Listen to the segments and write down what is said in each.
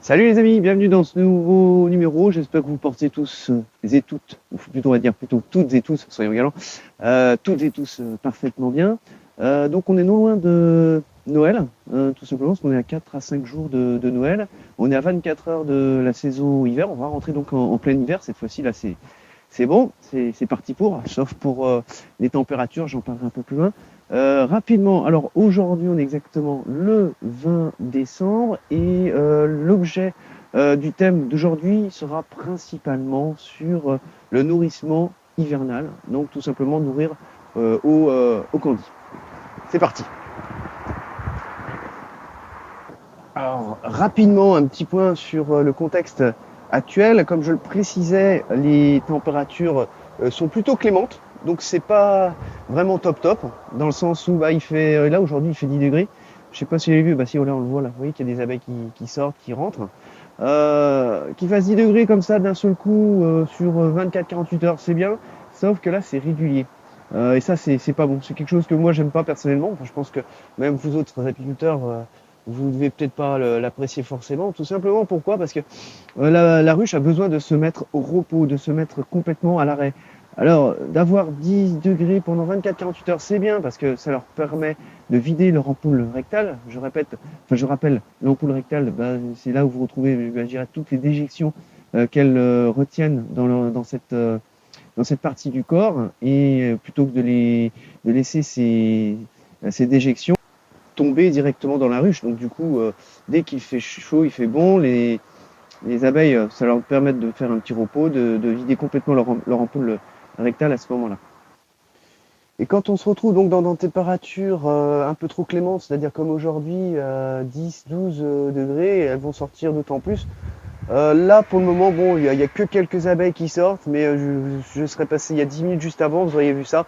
Salut les amis, bienvenue dans ce nouveau numéro. J'espère que vous portez tous et toutes, ou plutôt on va dire plutôt toutes et tous, soyons galants, toutes et tous parfaitement bien. Donc on est non loin de Noël, tout simplement, parce qu'on est à 4 à 5 jours de Noël. On est à 24 heures de la saison hiver. On va rentrer donc en plein hiver cette fois-ci. Là, c'est bon, c'est parti pour, sauf pour les températures, j'en parlerai un peu plus loin. Rapidement, alors aujourd'hui on est exactement le 20 décembre et l'objet du thème d'aujourd'hui sera principalement sur le nourrissement hivernal, donc tout simplement nourrir au candy. C'est parti. Alors rapidement un petit point sur le contexte actuel. Comme je le précisais, les températures sont plutôt clémentes. Donc c'est pas vraiment top dans le sens où il fait là aujourd'hui il fait 10 degrés. Je sais pas si vous avez vu, si là on le voit là, vous voyez qu'il y a des abeilles qui sortent, qui rentrent. Qu'il fasse 10 degrés comme ça d'un seul coup sur 24-48 heures, c'est bien. Sauf que là c'est régulier. Et ça c'est pas bon. C'est quelque chose que moi j'aime pas personnellement. Enfin, je pense que même vous autres apiculteurs vous ne devez peut-être pas l'apprécier forcément. Tout simplement pourquoi? Parce que la ruche a besoin de se mettre au repos, de se mettre complètement à l'arrêt. Alors, d'avoir 10 degrés pendant 24-48 heures, c'est bien parce que ça leur permet de vider leur ampoule rectale. Je rappelle, l'ampoule rectale, c'est là où vous retrouvez, je dirais, toutes les déjections qu'elles retiennent dans cette partie du corps. Et plutôt que de laisser ces déjections tomber directement dans la ruche. Donc du coup, dès qu'il fait chaud, il fait bon, les abeilles, ça leur permet de faire un petit repos, de vider complètement leur ampoule rectale à ce moment-là. Et quand on se retrouve donc dans des températures un peu trop clémentes, c'est-à-dire comme aujourd'hui, 10, 12 degrés, elles vont sortir d'autant plus. Là, pour le moment, bon, il y a que quelques abeilles qui sortent, mais je serais passé il y a 10 minutes juste avant, vous auriez vu ça.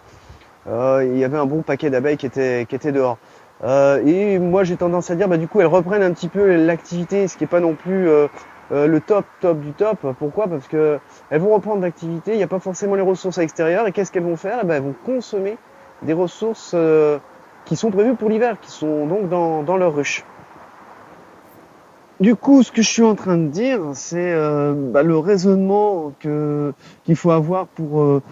Il y avait un bon paquet d'abeilles qui étaient dehors. Et moi, j'ai tendance à dire, du coup, elles reprennent un petit peu l'activité, ce qui n'est pas non plus le top du top. Pourquoi? Parce que elles vont reprendre l'activité, il n'y a pas forcément les ressources à l'extérieur, et qu'est-ce qu'elles vont faire? Elles vont consommer des ressources qui sont prévues pour l'hiver, qui sont donc dans leur ruche. Du coup, ce que je suis en train de dire, c'est le raisonnement qu'il faut avoir pour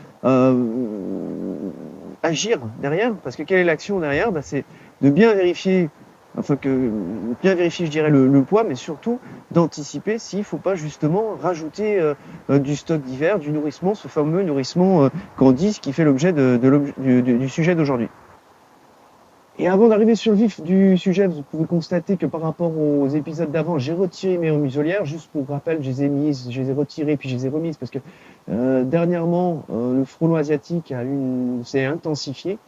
agir derrière. Parce que quelle est l'action derrière? C'est de bien vérifier, je dirais, le poids, mais surtout d'anticiper s'il ne faut pas justement rajouter du stock d'hiver, du nourrissement, ce fameux nourrissement Candice qui fait l'objet du sujet d'aujourd'hui. Et avant d'arriver sur le vif du sujet, vous pouvez constater que par rapport aux épisodes d'avant, j'ai retiré mes muselières. Juste pour rappel, je les ai retirées puis je les ai remises parce que dernièrement, le frelon asiatique s'est intensifié.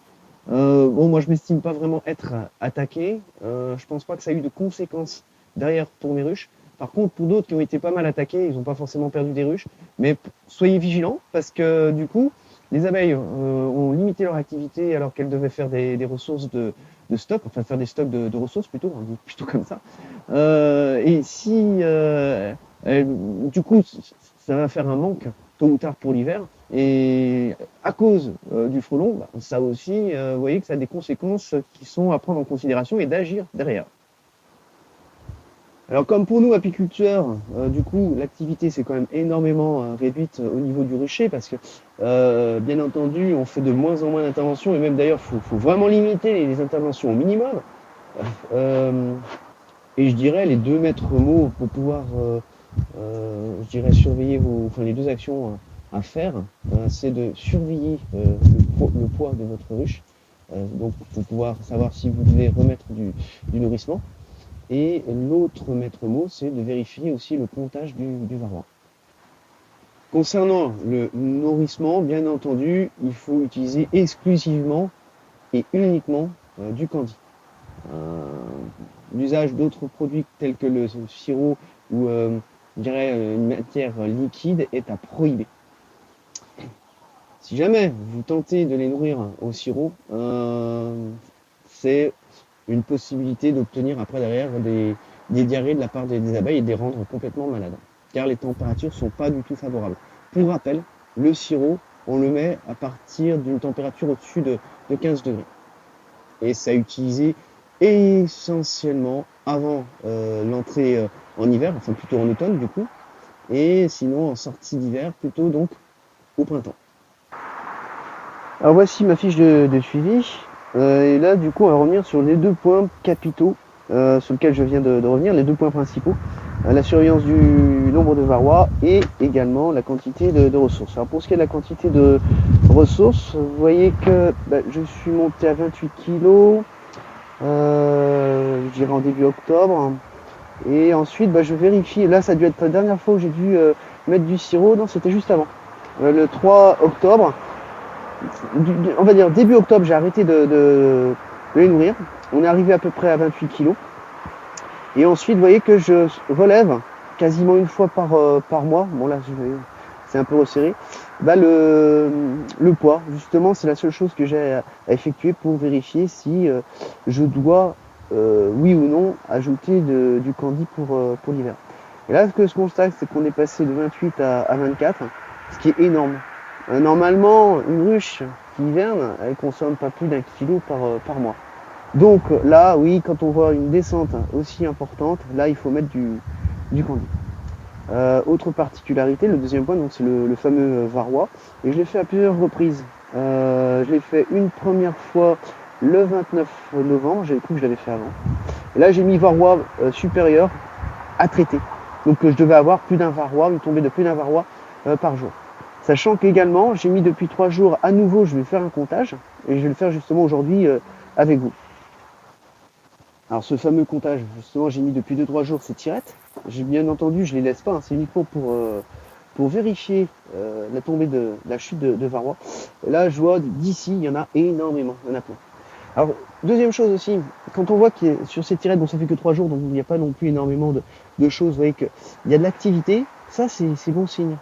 Moi je m'estime pas vraiment être attaqué. Je pense pas que ça a eu de conséquences derrière pour mes ruches. Par contre, pour d'autres qui ont été pas mal attaqués, ils n'ont pas forcément perdu des ruches. Mais soyez vigilants parce que du coup, les abeilles ont limité leur activité alors qu'elles devaient faire des ressources de stock, enfin faire des stocks de ressources plutôt, on dit plutôt comme ça. Et si du coup ça va faire un manque tôt ou tard pour l'hiver, et à cause du frelon, ça aussi, vous voyez que ça a des conséquences qui sont à prendre en considération et d'agir derrière. Alors comme pour nous apiculteurs, du coup l'activité s'est quand même énormément réduite au niveau du rucher parce que bien entendu on fait de moins en moins d'interventions et même d'ailleurs faut vraiment limiter les interventions au minimum. Et je dirais les deux maîtres mots pour pouvoir je dirais surveiller les deux actions à faire, c'est de surveiller le poids de votre ruche, donc pour pouvoir savoir si vous devez remettre du nourrissement. Et l'autre maître mot, c'est de vérifier aussi le pontage du varroa. Concernant le nourrissement, bien entendu, il faut utiliser exclusivement et uniquement du candy. L'usage d'autres produits tels que le sirop ou je dirais une matière liquide est à prohiber. Si jamais vous tentez de les nourrir au sirop, c'est une possibilité d'obtenir après derrière des diarrhées de la part des abeilles et de les rendre complètement malades. Car les températures ne sont pas du tout favorables. Pour rappel, le sirop, on le met à partir d'une température au-dessus de 15 degrés. Et ça a utilisé essentiellement avant l'entrée en hiver, enfin plutôt en automne du coup, et sinon en sortie d'hiver, plutôt donc au printemps. Alors voici ma fiche de suivi. Et là, du coup, on va revenir sur les 2 points capitaux sur lesquels je viens de revenir, les 2 points principaux. La surveillance du nombre de varrois et également la quantité de ressources. Alors pour ce qui est de la quantité de ressources, vous voyez que je suis monté à 28 kg, je dirais en début octobre. Et ensuite, je vérifie. Là, ça a dû être la dernière fois où j'ai dû mettre du sirop. Non, c'était juste avant. Le 3 octobre, on va dire début octobre, j'ai arrêté de les nourrir. On est arrivé à peu près à 28 kilos. Et ensuite, vous voyez que je relève quasiment une fois par mois. Bon là, c'est un peu resserré. Le poids, justement, c'est la seule chose que j'ai à effectuer pour vérifier si je dois, oui ou non, ajouter du candy pour l'hiver. Et là, ce que je constate, c'est qu'on est passé de 28 à 24, ce qui est énorme. Normalement, une ruche qui hiverne, elle consomme pas plus d'1 kilo par mois. Donc là, oui, quand on voit une descente aussi importante, là, il faut mettre du candy. Autre particularité, le deuxième point, c'est le fameux varroa. Et je l'ai fait à plusieurs reprises. Je l'ai fait une première fois le 29 novembre, j'ai cru que je l'avais fait avant. Et là, j'ai mis varroa supérieur à traiter. Donc je devais avoir plus d'un varroa, une tombée de plus d'un varroa par jour. Sachant qu'également, j'ai mis depuis 3 jours à nouveau, je vais faire un comptage. Et je vais le faire justement aujourd'hui avec vous. Alors ce fameux comptage, justement, j'ai mis depuis 2-3 jours ces tirettes. J'ai bien entendu, je les laisse pas, hein, c'est uniquement pour vérifier la tombée de la chute de varroa. Et là, je vois d'ici, il y en a énormément, il y en a plein. Alors, deuxième chose aussi, quand on voit que sur ces tirettes, bon, ça fait que 3 jours, donc il n'y a pas non plus énormément de choses, vous voyez qu'il y a de l'activité, ça c'est bon signe.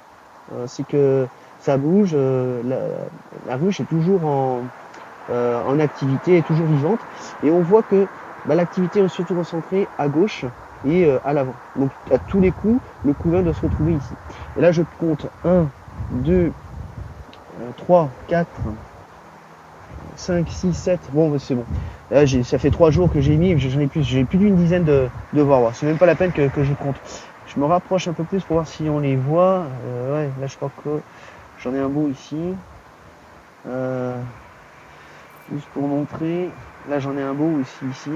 C'est que ça bouge, la ruche est toujours en activité, est toujours vivante, et on voit que l'activité est surtout concentrée à gauche et à l'avant. Donc à tous les coups, le couvain doit se retrouver ici. Et là je compte 1, 2, 3, 4, 5, 6, 7. Bon, c'est bon. Là, ça fait 3 jours que j'ai mis, j'en ai plus, j'ai plus d'une dizaine de varrois. C'est même pas la peine que je compte. Je me rapproche un peu plus pour voir si on les voit. Ouais, là je crois que j'en ai un beau ici. Juste pour montrer. Là j'en ai un beau aussi ici.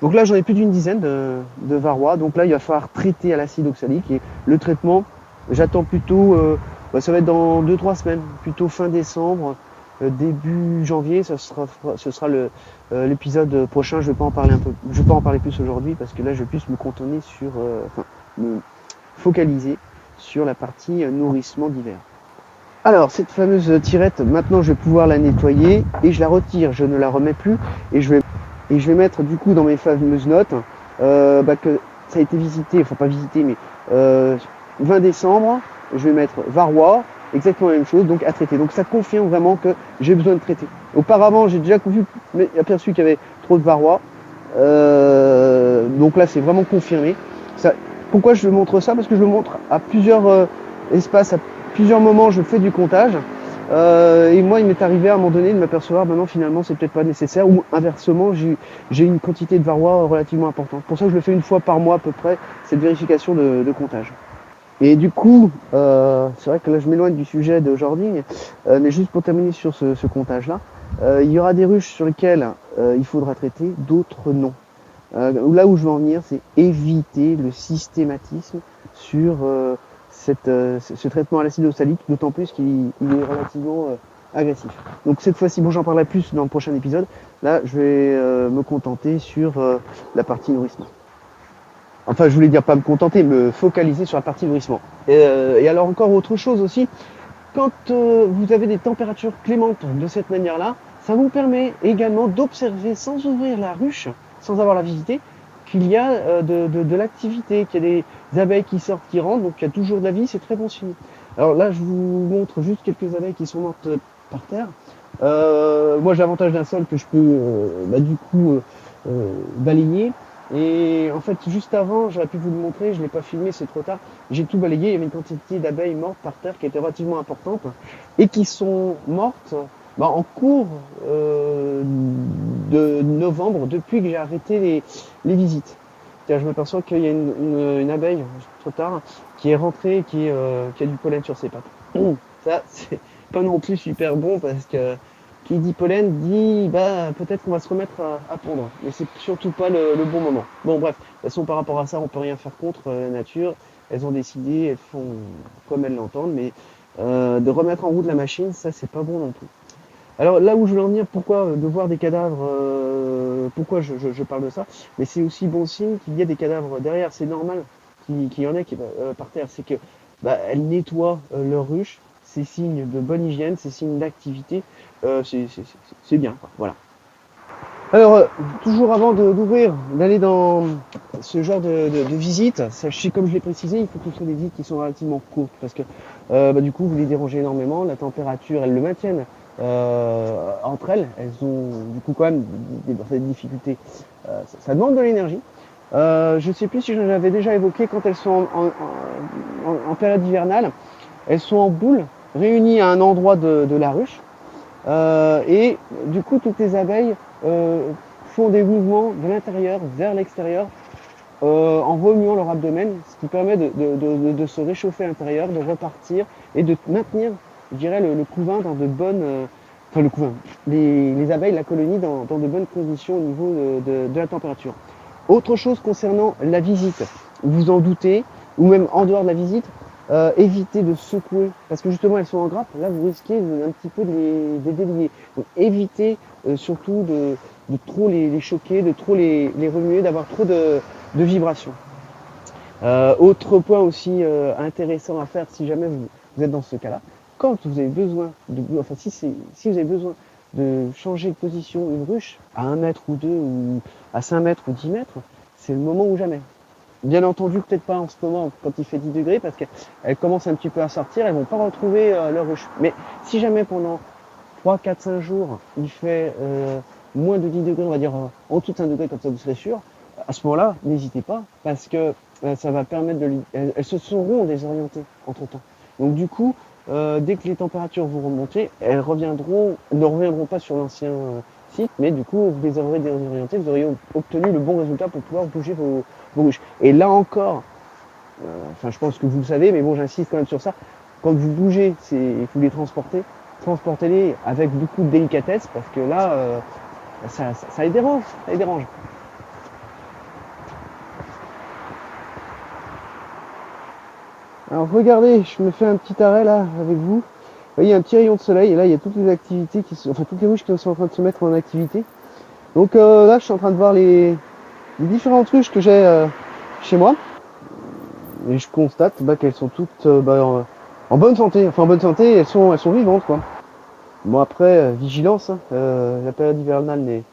Donc là j'en ai plus d'une dizaine de varrois. Donc là il va falloir traiter à l'acide oxalique. Et le traitement, j'attends plutôt, ça va être dans 2-3 semaines, plutôt fin décembre, début janvier, ce sera l'épisode prochain. Je vais pas en parler je vais pas en parler plus aujourd'hui parce que là je vais plus me cantonner sur, me focaliser sur la partie nourrissement d'hiver. Alors cette fameuse tirette, maintenant je vais pouvoir la nettoyer et je la retire, je ne la remets plus et je vais mettre du coup dans mes fameuses notes que ça a été visité, enfin pas visité mais 20 décembre, je vais mettre varroa, exactement la même chose, donc à traiter. Donc ça confirme vraiment que j'ai besoin de traiter. Auparavant j'ai déjà aperçu qu'il y avait trop de varroa, donc là c'est vraiment confirmé. Pourquoi je montre ça? Parce que je le montre à plusieurs espaces, à plusieurs moments je fais du comptage et moi il m'est arrivé à un moment donné de m'apercevoir non finalement c'est peut-être pas nécessaire ou inversement j'ai une quantité de varroa relativement importante. Pour ça je le fais une fois par mois à peu près, cette vérification de comptage. Et du coup, c'est vrai que là je m'éloigne du sujet d'aujourd'hui, mais juste pour terminer sur ce comptage-là, il y aura des ruches sur lesquelles il faudra traiter, d'autres non. Là où je veux en venir, c'est éviter le systématisme sur ce traitement à l'acide oxalique, d'autant plus qu'il est relativement agressif. Donc cette fois-ci, bon, j'en parlerai plus dans le prochain épisode. Là, je vais me contenter sur la partie nourrissement. Enfin, je voulais dire pas me contenter, me focaliser sur la partie nourrissement. Et alors encore autre chose aussi, quand vous avez des températures clémentes de cette manière-là, ça vous permet également d'observer sans ouvrir la ruche, sans avoir la visiter, qu'il y a de l'activité, qu'il y a des abeilles qui sortent, qui rentrent, donc il y a toujours de la vie, c'est très bon signe. Alors là, je vous montre juste quelques abeilles qui sont mortes par terre. Moi, j'ai l'avantage d'un sol que je peux du coup balayer. Et en fait, juste avant, j'aurais pu vous le montrer, je ne l'ai pas filmé, c'est trop tard. J'ai tout balayé, il y avait une quantité d'abeilles mortes par terre qui était relativement importante et qui sont mortes en cours de novembre, depuis que j'ai arrêté les visites. car je m'aperçois qu'il y a une abeille, trop tard, qui est rentrée et qui a du pollen sur ses pattes. Ça, c'est pas non plus super bon parce que qui dit pollen dit bah peut-être qu'on va se remettre à pondre. Mais c'est surtout pas le bon moment. Bon bref, de toute façon par rapport à ça, on peut rien faire contre la nature. Elles ont décidé, elles font comme elles l'entendent, mais de remettre en route la machine, ça c'est pas bon non plus. Alors là où je voulais en venir, pourquoi de voir des cadavres, pourquoi je parle de ça, mais c'est aussi bon signe qu'il y a des cadavres derrière, c'est normal qu'il y en ait par terre, c'est que bah, elles nettoient leur ruche, c'est signe de bonne hygiène, c'est signe d'activité, c'est bien, quoi, voilà. Alors, toujours avant d'ouvrir, d'aller dans ce genre de visite, sachez, comme je l'ai précisé, il faut que ce soit des visites qui sont relativement courtes, parce que bah, du coup, vous les dérangez énormément, la température, elles le maintiennent entre elles, elles ont du coup quand même des difficultés. Ça demande de l'énergie. Je ne sais plus si j'en avais déjà évoqué quand elles sont en période hivernale, elles sont en boule, réunies à un endroit de la ruche. Et du coup, toutes les abeilles font des mouvements de l'intérieur vers l'extérieur en remuant leur abdomen, ce qui permet de se réchauffer à l'intérieur, de repartir et de maintenir, je dirais, le couvain dans de bonnes... enfin, le couvain, les abeilles, la colonie, dans de bonnes conditions au niveau de la température. Autre chose concernant la visite, vous en doutez, ou même en dehors de la visite, évitez de secouer, parce que justement elles sont en grappe, là vous risquez un petit peu de les délier. Donc évitez surtout de trop les choquer, de trop les remuer, d'avoir trop de vibrations. Autre point aussi intéressant à faire si jamais vous êtes dans ce cas-là, quand vous avez besoin enfin si vous avez besoin de changer de position une ruche à 1 mètre ou 2 ou à 5 mètres ou 10 mètres, c'est le moment ou jamais. Bien entendu, peut-être pas en ce moment quand il fait 10 degrés parce qu'elles commencent un petit peu à sortir, elles vont pas retrouver leur ruche. Mais si jamais pendant 3, 4, 5 jours, il fait moins de 10 degrés, on va dire en dessous de 5 degrés, comme ça vous serez sûr, à ce moment-là, n'hésitez pas parce que ça va permettre elles se seront désorientées entre temps. Donc du coup, dès que les températures vont remonter, elles ne reviendront pas sur l'ancien site, mais du coup, vous les aurez désorientées, vous aurez obtenu le bon résultat pour pouvoir bouger vos ruches. Et là encore, enfin je pense que vous le savez, mais bon j'insiste quand même sur ça, quand vous bougez, vous les transportez-les avec beaucoup de délicatesse, parce que là, ça les dérange, Alors regardez, je me fais un petit arrêt là avec vous. Vous voyez, il y a un petit rayon de soleil et là il y a toutes les activités toutes les ruches qui sont en train de se mettre en activité. Donc là je suis en train de voir les différentes ruches que j'ai chez moi. Et je constate qu'elles sont toutes en bonne santé. Enfin en bonne santé, elles sont vivantes quoi. Bon après, vigilance, hein. La période hivernale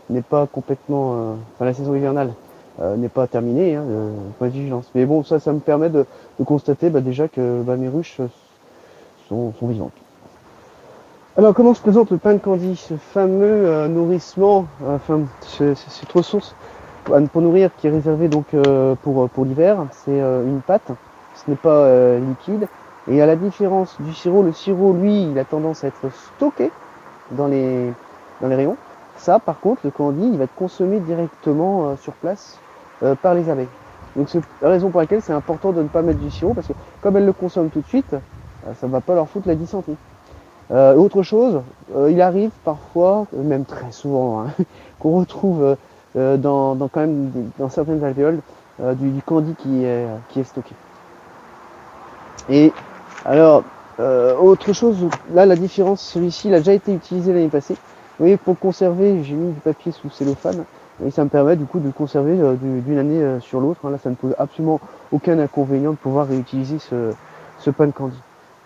n'est pas complètement... enfin la saison hivernale n'est pas terminée, hein, point de vigilance. Mais bon, ça me permet de constater déjà que mes ruches sont vivantes. Alors comment se présente le pain de candy, ce fameux nourrissement, cette ressource pour nourrir qui est réservée donc pour l'hiver, c'est une pâte, ce n'est pas liquide. Et à la différence du sirop, le sirop lui il a tendance à être stocké dans les rayons. Ça par contre le candy il va être consommé directement sur place par les abeilles. Donc c'est la raison pour laquelle c'est important de ne pas mettre du sirop parce que comme elles le consomment tout de suite, ça ne va pas leur foutre la dysenterie. Autre chose, il arrive parfois, même très souvent, hein, qu'on retrouve quand même dans certaines alvéoles du candy qui est stocké. Et alors, autre chose, là la différence, celui-ci il a déjà été utilisé l'année passée. Vous voyez, pour conserver, j'ai mis du papier sous cellophane et ça me permet du coup de conserver d'une année sur l'autre. Hein. Là, ça ne pose absolument aucun inconvénient de pouvoir réutiliser ce pain de candy.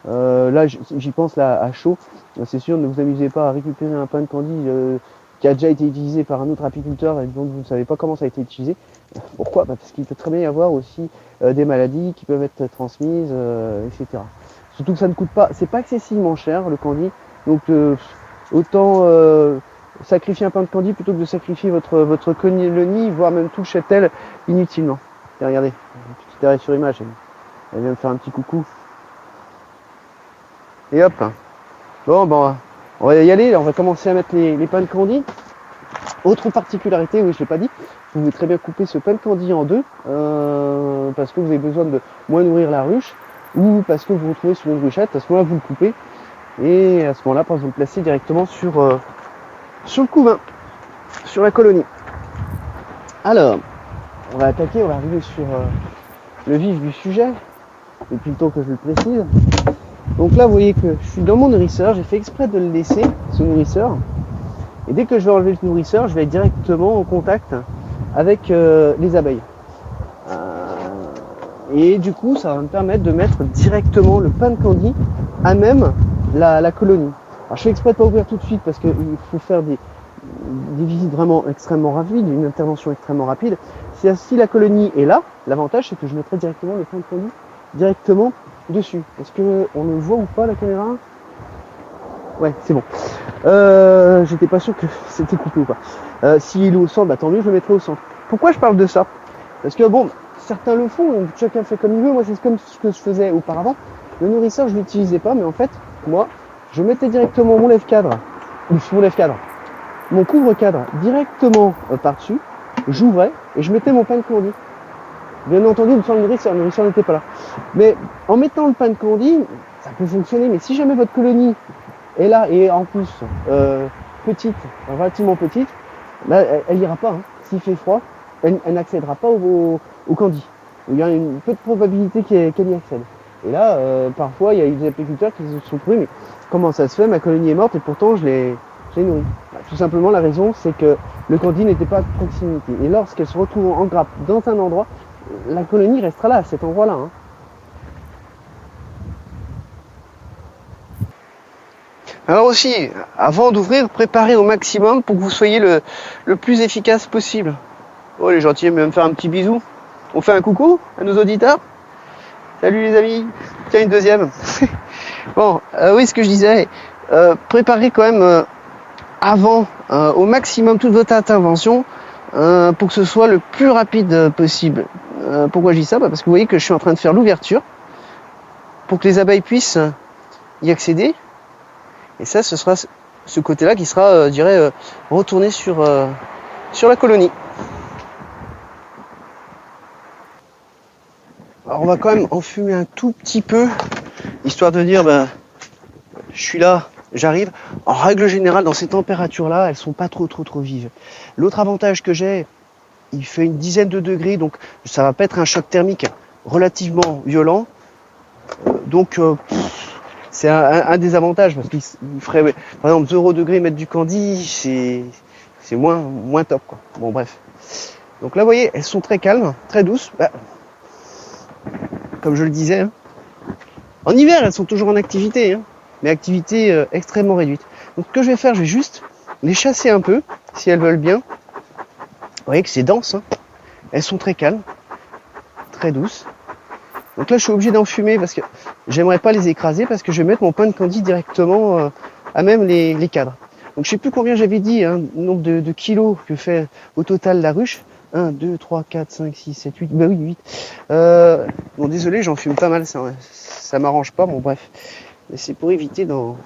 Là, j'y pense là à chaud. C'est sûr, ne vous amusez pas à récupérer un pain de candy qui a déjà été utilisé par un autre apiculteur et dont vous ne savez pas comment ça a été utilisé. Pourquoi Parce qu'il peut très bien y avoir aussi des maladies qui peuvent être transmises, etc. Surtout que ça ne coûte pas, c'est pas excessivement cher le candy, donc autant sacrifier un pain de candy plutôt que de sacrifier votre colonie, voire même tout le cheptel inutilement. Et regardez, un petit arrêt sur image, elle vient me faire un petit coucou. Et hop. Bon, on va y aller, on va commencer à mettre les pains de candy. Autre particularité, oui je l'ai pas dit, vous pouvez très bien couper ce pain de candy en deux, parce que vous avez besoin de moins nourrir la ruche, ou parce que vous vous retrouvez sur une ruchette. À ce moment-là, vous le coupez, et à ce moment-là, vous le placez directement sur le couvain, sur la colonie. Alors, on va attaquer, on va arriver sur le vif du sujet, depuis le temps que je le précise. Donc là, vous voyez que je suis dans mon nourrisseur, j'ai fait exprès de le laisser, ce nourrisseur. Et dès que je vais enlever le nourrisseur, je vais être directement en contact avec les abeilles. Et du coup, ça va me permettre de mettre directement le pain de candy à même la colonie. Alors je fais exprès de pas ouvrir tout de suite parce qu'il faut faire des visites vraiment extrêmement rapides, une intervention extrêmement rapide. Si la colonie est là, l'avantage c'est que je mettrai directement le pain de candy directement dessus. Est-ce qu'on le voit ou pas la caméra? Ouais, c'est bon. J'étais pas sûr que c'était coupé ou pas. S'il est au centre, bah tant mieux, je le mettrai au centre. Pourquoi je parle de ça? Parce que bon, certains le font, donc chacun fait comme il veut. Moi, c'est comme ce que je faisais auparavant. Le nourrisseur, je l'utilisais pas, mais en fait, moi, je mettais directement mon lève-cadre, mon couvre-cadre directement par-dessus, j'ouvrais et je mettais mon pain de candy. Bien entendu, sans le nourrisseur n'était pas là. Mais en mettant le pain de candy, ça peut fonctionner, mais si jamais votre colonie est là et en plus petite, relativement petite, bah, elle ira pas. Hein. S'il fait froid, elle n'accédera pas au candy. Il y a une peu de probabilité qu'elle y accède. Et là, parfois, il y a des apiculteurs qui se sont trouvés, mais comment ça se fait, ma colonie est morte et pourtant je l'ai nourrie. Bah, tout simplement, la raison, c'est que le candy n'était pas à proximité. Et lorsqu'elle se retrouve en grappe dans un endroit, la colonie restera là, à cet endroit-là. Hein. Alors aussi, avant d'ouvrir, préparez au maximum pour que vous soyez le plus efficace possible. Oh, les gentils, me faire un petit bisou. On fait un coucou à nos auditeurs. Salut les amis. Tiens, une deuxième. Bon, oui, ce que je disais, préparez quand même avant au maximum toute votre intervention pour que ce soit le plus rapide possible. Pourquoi je dis ça? Parce que vous voyez que je suis en train de faire l'ouverture pour que les abeilles puissent y accéder. Et ça, ce sera ce côté-là qui sera, je dirais, retourné sur la colonie. Alors on va quand même enfumer un tout petit peu, histoire de dire, ben, je suis là, j'arrive. En règle générale, dans ces températures-là, elles sont pas trop vives. L'autre avantage que j'ai, il fait une dizaine de degrés, donc ça va pas être un choc thermique relativement violent. Donc c'est un des avantages, parce qu'il ferait, par exemple, 0 degré mettre du candy, c'est moins top, quoi. Bon, bref. Donc là, vous voyez, elles sont très calmes, très douces. Bah, comme je le disais, hein. En hiver, elles sont toujours en activité, hein, mais activité extrêmement réduite. Donc ce que je vais faire, je vais juste les chasser un peu, si elles veulent bien. Vous voyez que c'est dense, hein. Elles sont très calmes, très douces. Donc là, je suis obligé d'enfumer parce que j'aimerais pas les écraser, parce que je vais mettre mon pain de candy directement à même les cadres. Donc je sais plus combien j'avais dit, hein, nombre de kilos que fait au total la ruche. 1, 2, 3, 4, 5, 6, 7, 8, bah oui, 8. Bon, désolé, j'en fume pas mal, ça m'arrange pas, bon bref. Mais c'est pour éviter d'en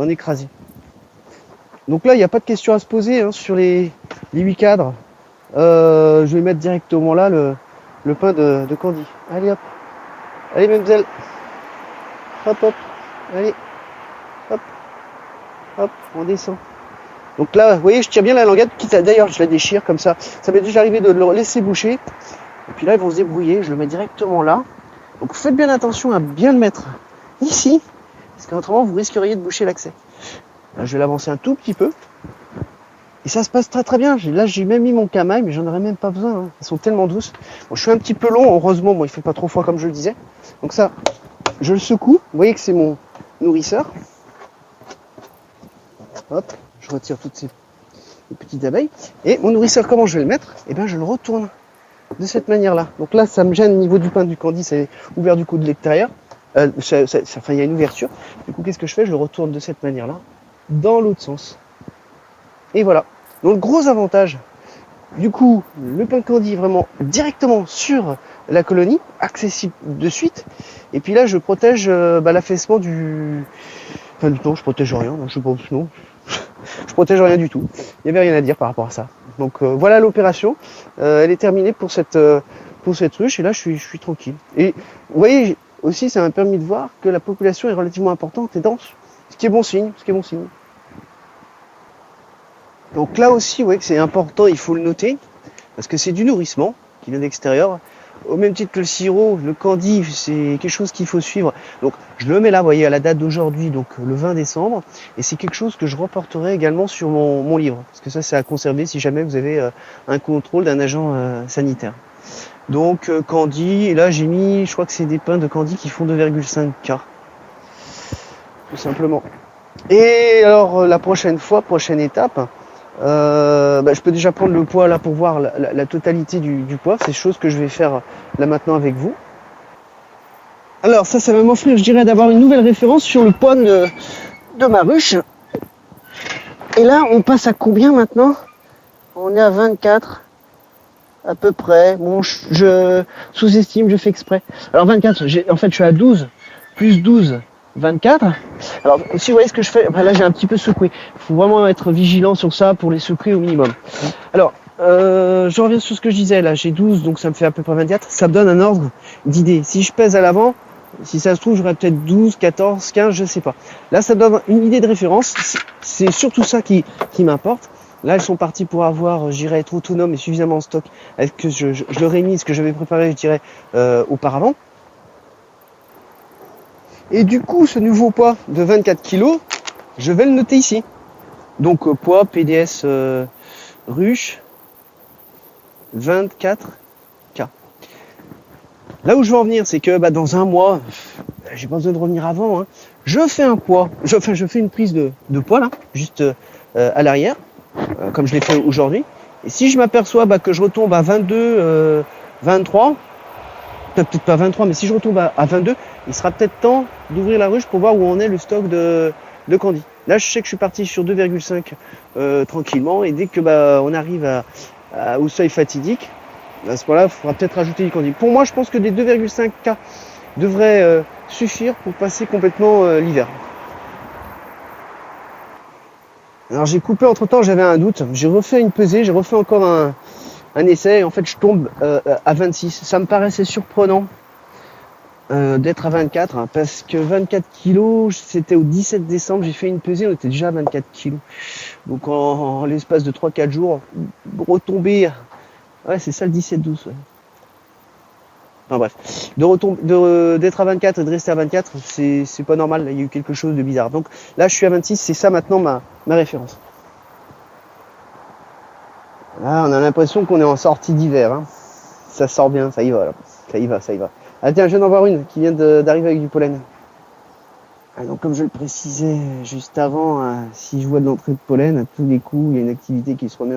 écraser. Donc là, il n'y a pas de question à se poser hein, sur les 8 cadres. Je vais mettre directement là le pain de candy. Allez hop. Allez mademoiselle. Hop hop. Allez. Hop. Hop, on descend. Donc là, vous voyez, je tire bien la languette, quitte à d'ailleurs, je la déchire comme ça. Ça m'est déjà arrivé de le laisser boucher. Et puis là, ils vont se débrouiller. Je le mets directement là. Donc faites bien attention à bien le mettre ici, parce qu'autrement, vous risqueriez de boucher l'accès. Là, je vais l'avancer un tout petit peu. Et ça se passe très bien. Là, j'ai même mis mon camail, mais j'en aurais même pas besoin. Hein. Elles sont tellement douces. Bon, je suis un petit peu long, heureusement. Bon, il fait pas trop froid comme je le disais. Donc ça, je le secoue. Vous voyez que c'est mon nourrisseur. Hop, je retire toutes ces petites abeilles. Et mon nourrisseur, comment je vais le mettre? Eh bien, je le retourne de cette manière-là. Donc là, ça me gêne au niveau du pain du candy, c'est ouvert du coup de l'extérieur. Enfin, il y a une ouverture. Du coup, qu'est-ce que je fais? Je le retourne de cette manière-là, dans l'autre sens. Et voilà. Donc, le gros avantage, du coup, le pain de candy est vraiment directement sur la colonie, accessible de suite. Et puis là, je protège l'affaissement du... Enfin, non, je protège rien. Je pense, non. Je protège rien du tout. Il n'y avait rien à dire par rapport à ça. Donc voilà l'opération. Elle est terminée pour cette ruche et là je suis tranquille. Et vous voyez aussi, ça m'a permis de voir que la population est relativement importante et dense, ce qui est bon signe. Donc là aussi, vous voyez que c'est important, il faut le noter, parce que c'est du nourrissement qui vient d'extérieur. Au même titre que le sirop, le candy, c'est quelque chose qu'il faut suivre. Donc je le mets là, vous voyez, à la date d'aujourd'hui, donc le 20 décembre. Et c'est quelque chose que je reporterai également sur mon livre. Parce que ça, c'est à conserver si jamais vous avez un contrôle d'un agent sanitaire. Donc candy, et là j'ai mis, je crois que c'est des pains de candy qui font 2,5 K. Tout simplement. Et alors la prochaine étape, je peux déjà prendre le poids là pour voir la totalité du poids. C'est chose que je vais faire là maintenant avec vous. Alors ça va m'offrir, je dirais, d'avoir une nouvelle référence sur le poids de ma ruche. Et là, on passe à combien maintenant? On est à 24 à peu près. Bon, je sous-estime, je fais exprès. Alors 24, en fait je suis à 12, plus 12, 24. Alors si vous voyez ce que je fais, là j'ai un petit peu secoué. Il faut vraiment être vigilant sur ça pour les secouer au minimum. Alors, je reviens sur ce que je disais, là j'ai 12, donc ça me fait à peu près 24. Ça me donne un ordre d'idée. Si je pèse à l'avant, si ça se trouve, j'aurais peut-être 12, 14, 15, je sais pas. Là, ça donne une idée de référence. C'est surtout ça qui m'importe. Là, elles sont parties pour avoir, je dirais, être autonomes et suffisamment en stock avec que je leur ai mis ce que j'avais préparé, je dirais, auparavant. Et du coup, ce nouveau poids de 24 kg, je vais le noter ici. Donc, poids PDS ruche, 24 K. Là où je veux en venir, c'est que dans un mois, j'ai pas besoin de revenir avant, hein. Je fais un poids, je fais une prise de poids là, juste à l'arrière, comme je l'ai fait aujourd'hui. Et si je m'aperçois que je retombe à 22, 23, peut-être pas 23, mais si je retombe à 22, il sera peut-être temps d'ouvrir la ruche pour voir où en est le stock de candy. Là, je sais que je suis parti sur 2,5 tranquillement, et dès que on arrive au seuil fatidique, à ce moment-là, il faudra peut-être rajouter du candy. Pour moi, je pense que des 2,5 K devraient suffire pour passer complètement l'hiver. Alors j'ai coupé entre-temps, j'avais un doute. J'ai refait une pesée, j'ai refait encore un essai. Et en fait, je tombe à 26. Ça me paraissait surprenant d'être à 24, hein, parce que 24 kilos, c'était au 17 décembre, j'ai fait une pesée, on était déjà à 24 kilos. Donc en l'espace de 3-4 jours, retomber... Ouais, c'est ça le 17-12. Ouais. Enfin bref, d'être à 24 et de rester à 24, c'est pas normal, là, il y a eu quelque chose de bizarre. Donc là, je suis à 26, c'est ça maintenant ma référence. Là, on a l'impression qu'on est en sortie d'hiver. Hein. Ça sort bien, ça y va, là. Ça y va. Ah tiens, je viens d'en voir une qui vient d'arriver avec du pollen. Ah, donc comme je le précisais juste avant, si je vois de l'entrée de pollen, à tous les coups, il y a une activité qui se remet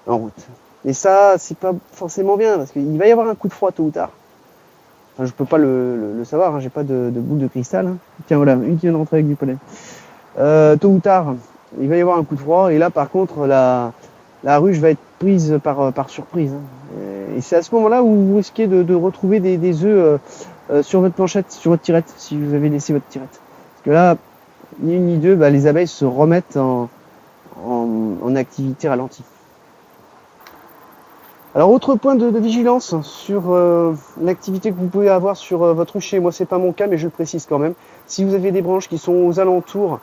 en route. Et ça, c'est pas forcément bien, parce qu'il va y avoir un coup de froid tôt ou tard. Enfin, je peux pas le savoir, hein, j'ai pas de boule de cristal. Hein. Tiens, voilà, une qui vient de rentrer avec du pollen. Tôt ou tard, il va y avoir un coup de froid, et là, par contre, la ruche va être prise par surprise. Hein. Et c'est à ce moment-là où vous risquez de retrouver des œufs sur votre planchette, sur votre tirette, si vous avez laissé votre tirette. Parce que là, ni une ni deux, les abeilles se remettent en activité ralentie. Alors, autre point de vigilance sur l'activité que vous pouvez avoir sur votre rucher. Moi, c'est pas mon cas, mais je le précise quand même. Si vous avez des branches qui sont aux alentours,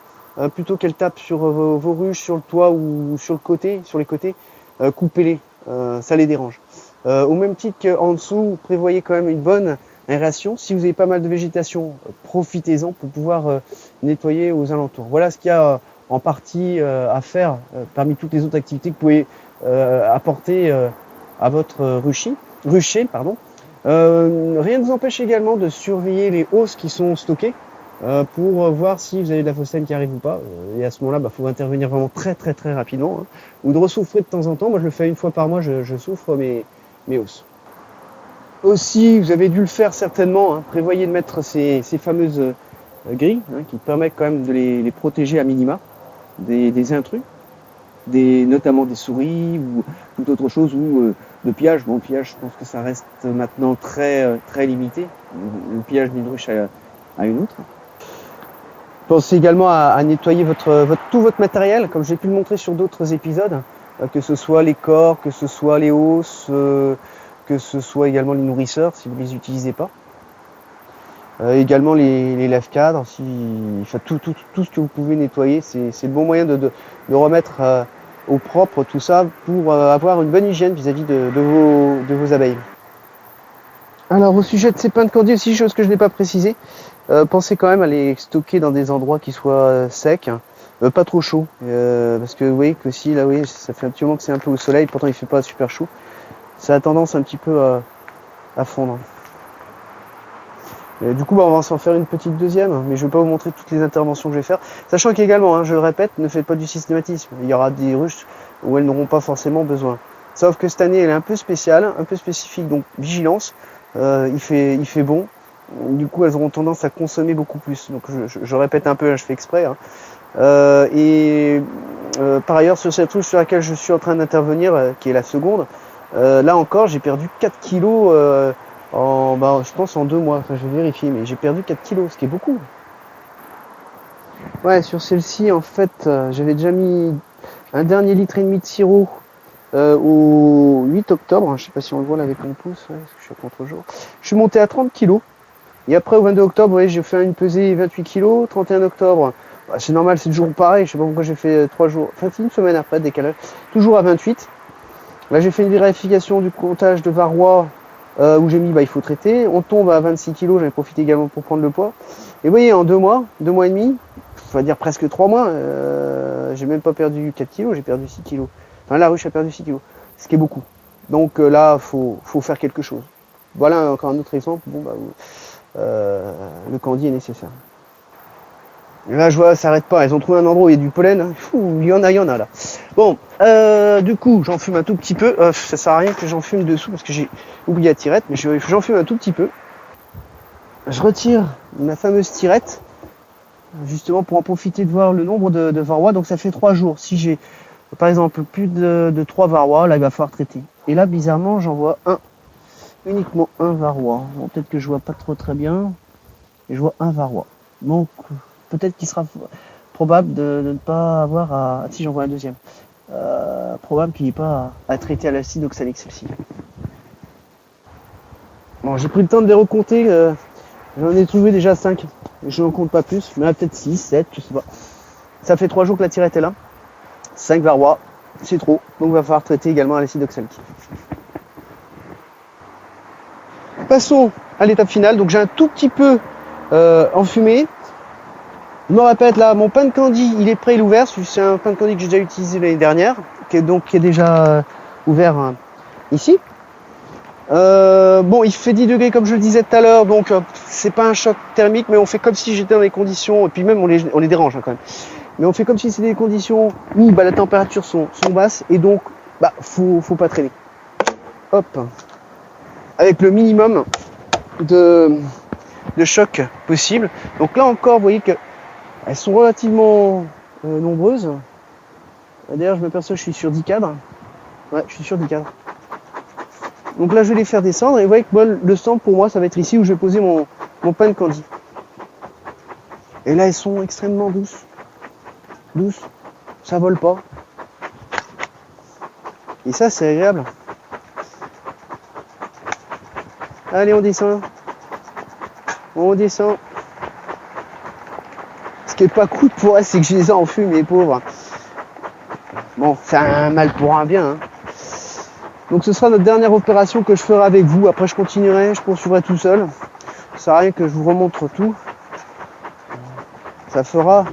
plutôt qu'elles tapent sur vos ruches, sur le toit ou sur les côtés, coupez-les. Ça les dérange. Au même titre qu'en dessous, prévoyez quand même une bonne aération. Si vous avez pas mal de végétation, profitez-en pour pouvoir nettoyer aux alentours. Voilà ce qu'il y a en partie à faire parmi toutes les autres activités que vous pouvez apporter à votre rucher. Rien ne vous empêche également de surveiller les hausses qui sont stockées pour voir si vous avez de la phosphène qui arrive ou pas. Et à ce moment-là, faut intervenir vraiment très très très rapidement, hein, ou de ressouffler de temps en temps. Moi, je le fais une fois par mois, je souffre mes hausses. Aussi, vous avez dû le faire certainement, hein, prévoyez de mettre ces fameuses grilles qui permettent quand même de les protéger à minima des intrus. Notamment des souris ou toute autre chose, ou de pillage. Bon, le pillage, je pense que ça reste maintenant très très limité. Le pillage d'une ruche à une autre. Pensez également à nettoyer tout votre matériel, comme j'ai pu le montrer sur d'autres épisodes. que ce soit les corps, que ce soit les hausses, que ce soit également les nourrisseurs si vous ne les utilisez pas. Également les lève-cadres, enfin, tout ce que vous pouvez nettoyer, c'est le bon moyen de remettre au propre tout ça pour avoir une bonne hygiène vis-à-vis de vos abeilles. Alors au sujet de ces pains de candy aussi, chose que je n'ai pas précisé, pensez quand même à les stocker dans des endroits qui soient secs, pas trop chauds, parce que vous voyez que si là, oui, ça fait un petit moment que c'est un peu au soleil, pourtant il fait pas super chaud, ça a tendance un petit peu à fondre. Du coup, on va s'en faire une petite deuxième, mais je ne vais pas vous montrer toutes les interventions que je vais faire. Sachant qu'également, je le répète, ne faites pas du systématisme. Il y aura des ruches où elles n'auront pas forcément besoin. Sauf que cette année, elle est un peu spéciale, un peu spécifique, donc vigilance. Il fait bon. Du coup, elles auront tendance à consommer beaucoup plus. Donc, je répète un peu, je fais exprès. Par ailleurs, sur cette ruche sur laquelle je suis en train d'intervenir, qui est la seconde, là encore, j'ai perdu 4 kilos je pense en 2 mois. Enfin, je vais vérifier, mais j'ai perdu 4 kilos, ce qui est beaucoup. Ouais, sur celle-ci, en fait, j'avais déjà mis un dernier litre et demi de sirop au 8 octobre. Je sais pas si on le voit là avec mon pouce, parce que je suis à contre-jour. Je suis monté à 30 kilos. Et après, au 22 octobre, j'ai fait une pesée 28 kilos. 31 octobre, c'est normal, c'est toujours pareil. Je sais pas pourquoi j'ai fait 3 jours. Enfin, c'est une semaine après, décalage. Toujours à 28. Là, j'ai fait une vérification du comptage de varroa. Où j'ai mis il faut traiter, on tombe à 26 kg, j'en ai profité également pour prendre le poids. Et vous voyez, en 2 mois et demi, on va dire presque 3 mois, j'ai même pas perdu 4 kg, j'ai perdu 6 kg. Enfin la ruche a perdu 6 kg, ce qui est beaucoup. Donc là, faut faire quelque chose. Voilà encore un autre exemple, le candy est nécessaire. Et là, je vois, ça s'arrête pas. Elles ont trouvé un endroit où il y a du pollen. Il y en a là. Bon, du coup, j'en fume un tout petit peu. Ça sert à rien que j'en fume dessous parce que j'ai oublié la tirette, mais j'en fume un tout petit peu. Je retire ma fameuse tirette, justement pour en profiter de voir le nombre de varrois. Donc ça fait 3 jours. Si j'ai, par exemple, plus de 3 varrois, là, il va falloir traiter. Et là, bizarrement, j'en vois uniquement un varrois. Bon, peut-être que je vois pas très bien. Et je vois un varrois. Donc, peut-être qu'il sera probable de ne pas avoir à... Ah si, j'en vois un deuxième. Probable qu'il n'y ait pas à traiter à l'acide oxalique celle-ci. Bon, j'ai pris le temps de les recompter. J'en ai trouvé déjà 5. Je n'en compte pas plus. Mais là, peut-être 6, 7, je sais pas. Ça fait 3 jours que la tirette est là. 5 varrois, c'est trop. Donc, il va falloir traiter également à l'acide oxalique. Passons à l'étape finale. Donc, j'ai un tout petit peu enfumé. Je me répète là, mon pain de candy, il est prêt, il est ouvert. C'est un pain de candy que j'ai déjà utilisé l'année dernière, qui est déjà ouvert ici. Bon, il fait 10 degrés comme je le disais tout à l'heure, donc c'est pas un choc thermique, mais on fait comme si j'étais dans les conditions, et puis même on les dérange quand même. Mais on fait comme si c'était des conditions où la température sont basses, et donc faut pas traîner. Hop, avec le minimum de choc possible. Donc là encore, vous voyez que elles sont relativement nombreuses. D'ailleurs, je m'aperçois que je suis sur 10 cadres. Ouais, je suis sur 10 cadres. Donc là, je vais les faire descendre. Et vous voyez que le centre, pour moi, ça va être ici où je vais poser mon pain de candy. Et là, elles sont extrêmement douces. Douces. Ça vole pas. Et ça, c'est agréable. Allez, on descend. On descend. Ce qui est pas cool pour elles, c'est que je les ai en fume, les pauvres. Bon, c'est un mal pour un bien. Hein. Donc ce sera notre dernière opération que je ferai avec vous. Après, je continuerai, je poursuivrai tout seul. Ça sert à rien que je vous remontre tout. Ça fera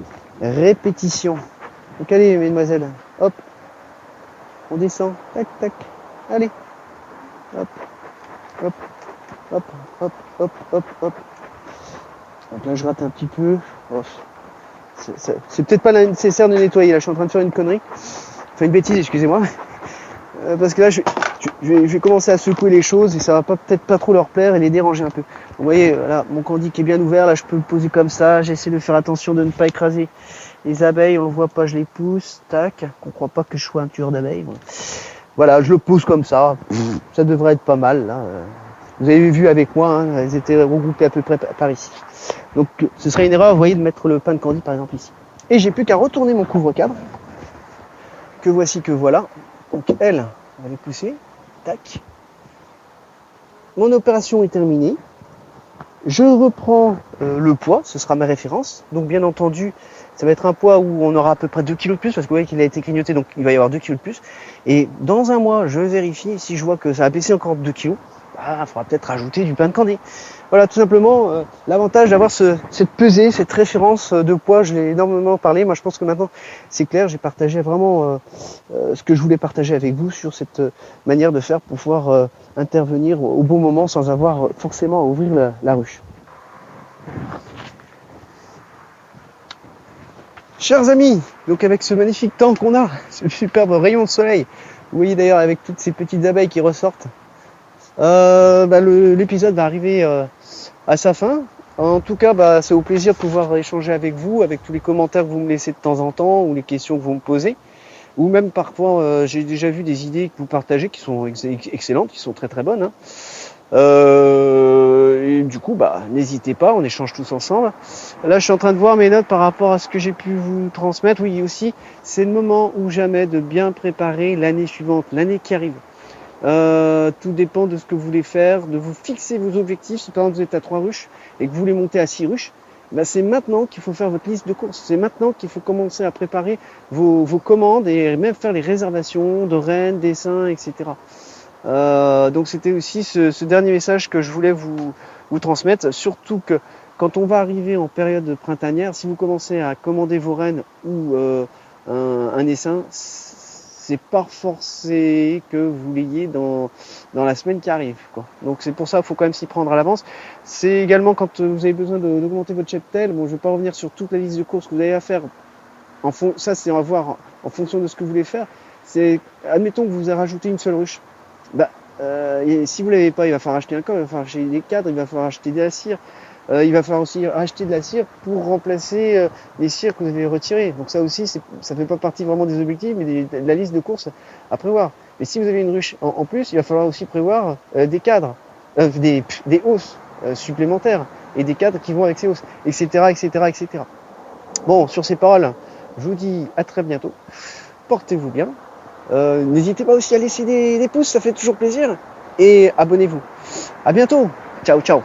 répétition. Donc allez, mesdemoiselles. Hop. On descend. Tac, tac. Allez. Hop. Hop. Hop. Hop. Hop. Hop. Hop. Donc là, je rate un petit peu. Oh. C'est peut-être pas nécessaire de nettoyer. Là, je suis en train de faire une connerie. Enfin, une bêtise, excusez-moi. Parce que là, je vais commencer à secouer les choses et ça va peut-être pas trop leur plaire et les déranger un peu. Vous voyez, là, mon candy qui est bien ouvert. Là, je peux le poser comme ça. J'essaie de faire attention de ne pas écraser les abeilles. On le voit pas, je les pousse. Tac. Qu'on croit pas que je sois un tueur d'abeilles. Voilà, je le pose comme ça. Ça devrait être pas mal, là. Vous avez vu avec moi, hein, elles étaient regroupées à peu près par ici. Donc ce serait une erreur, vous voyez, de mettre le pain de candy par exemple ici. Et j'ai plus qu'à retourner mon couvre-cadre, que voici, que voilà. Donc elle, on va les pousser. Tac. Mon opération est terminée. Je reprends le poids, ce sera ma référence. Donc bien entendu, ça va être un poids où on aura à peu près 2 kg de plus, parce que vous voyez qu'il a été clignoté, donc il va y avoir 2 kg de plus. Et dans un mois, je vérifie, si je vois que ça a baissé encore 2 kg, il faudra peut-être rajouter du pain de candé. Voilà, tout simplement, l'avantage d'avoir cette pesée, cette référence de poids, je l'ai énormément parlé. Moi, je pense que maintenant, c'est clair, j'ai partagé vraiment ce que je voulais partager avec vous sur cette manière de faire pour pouvoir intervenir au bon moment sans avoir forcément à ouvrir la ruche. Chers amis, donc avec ce magnifique temps qu'on a, ce superbe rayon de soleil, vous voyez d'ailleurs avec toutes ces petites abeilles qui ressortent, l'épisode va arriver à sa fin. En tout cas, c'est au plaisir de pouvoir échanger avec vous, avec tous les commentaires que vous me laissez de temps en temps, ou les questions que vous me posez. Ou même parfois, j'ai déjà vu des idées que vous partagez qui sont excellentes, qui sont très très bonnes. Et du coup, n'hésitez pas, on échange tous ensemble. Là, je suis en train de voir mes notes par rapport à ce que j'ai pu vous transmettre. Oui, aussi, c'est le moment ou jamais de bien préparer l'année suivante, l'année qui arrive. Tout dépend de ce que vous voulez faire, de vous fixer vos objectifs. Si par exemple vous êtes à 3 ruches et que vous voulez monter à 6 ruches, c'est maintenant qu'il faut faire votre liste de courses. C'est maintenant qu'il faut commencer à préparer vos commandes et même faire les réservations de rennes, d'essaims, etc. Donc c'était aussi ce dernier message que je voulais vous transmettre. Surtout que quand on va arriver en période printanière, si vous commencez à commander vos rennes ou un essaim, c'est pas forcé que vous l'ayez dans la semaine qui arrive, quoi. Donc c'est pour ça qu'il faut quand même s'y prendre à l'avance. C'est également quand vous avez besoin d'augmenter votre cheptel. Bon, je vais pas revenir sur toute la liste de courses que vous avez à faire. Ça, c'est à voir en fonction de ce que vous voulez faire. C'est, admettons que vous avez rajouté une seule ruche. Si vous l'avez pas, il va falloir acheter un corps, il va falloir acheter des cadres, il va falloir acheter de la cire. Il va falloir aussi acheter de la cire pour remplacer les cires que vous avez retirées. Donc ça aussi, ça fait pas partie vraiment des objectifs, mais de la liste de courses à prévoir. Mais si vous avez une ruche en plus, il va falloir aussi prévoir des cadres, des hausses supplémentaires et des cadres qui vont avec ces hausses, etc., etc., etc. Bon, sur ces paroles, je vous dis à très bientôt. Portez-vous bien. N'hésitez pas aussi à laisser des pouces, ça fait toujours plaisir. Et abonnez-vous. À bientôt. Ciao, ciao.